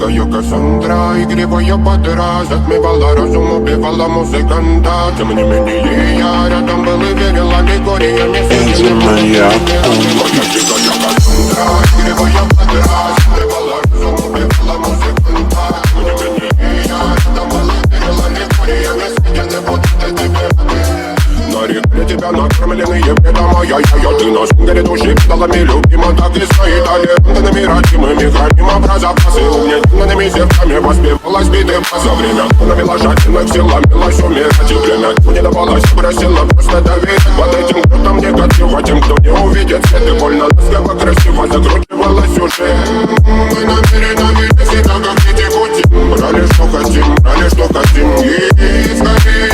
ее Кассандра, игривая подра, затмевала разум, убивала музыканта. Тем не менее я рядом был и верил аллегориями. Энди Маньяк. Моя дикая Кассандра, игривая подра, затмевала разум, убивала музыканта. Тем не менее я рядом был и верил аллегориями. Я не буду тебе. На реке тебя накормленные бедом, ай-яй-яй. Ты на сунгере души педалами любима, так и стоит талентами родимыми. Храним образопасы угнетенными зерками. Воспевалась биты за время, навела жадных сил, ломилась умирать. И время не давалось, просила просто доверять. Под этим грудом негатива, тем, кто не увидит свет. И больно ласково, красиво закручивалась уже. Мы намерены видеть всегда, как дети пути. Брали, что хотим, и скорее